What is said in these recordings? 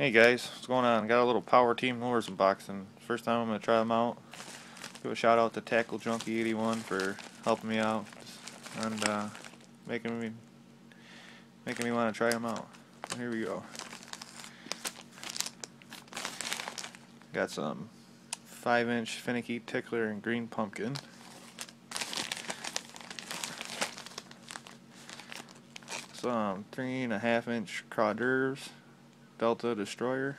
Hey guys, what's going on? Got a little Power Team Lures unboxing. First time I'm going to try them out. Give a shout out to Tackle Junkie 81 for helping me out and making me want to try them out. Here we go. Got some 5-inch finicky tickler and green pumpkin. Some 3.5-inch hors d'oeuvres Delta Destroyer.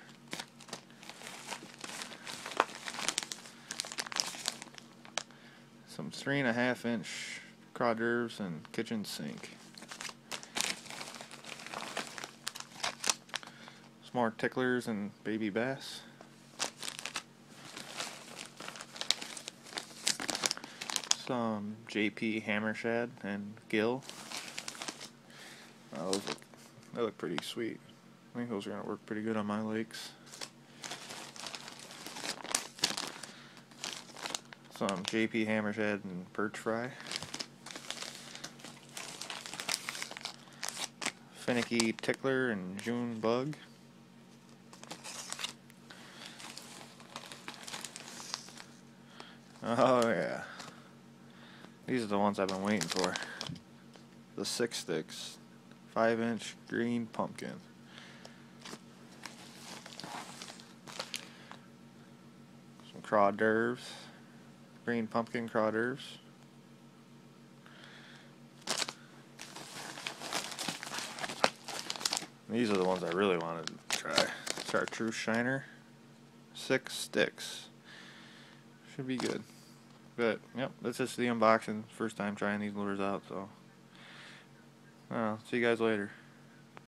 Some 3.5-inch hors d'oeuvres and kitchen sink. Some more ticklers and baby bass. Some JP hammer shad and gill. They look pretty sweet. I think those are going to work pretty good on my lakes. Some JP hammer shad and perch fry. Finicky tickler and June bug. Oh yeah. These are the ones I've been waiting for. The 6 sticks. 5-inch green pumpkin. Some hors d'oeuvres. Green pumpkin hors d'oeuvres. These are the ones I really wanted to try. Chartreuse shiner. 6 sticks. Should be good. But, yep, that's just the unboxing. First time trying these lures out, so. See you guys later.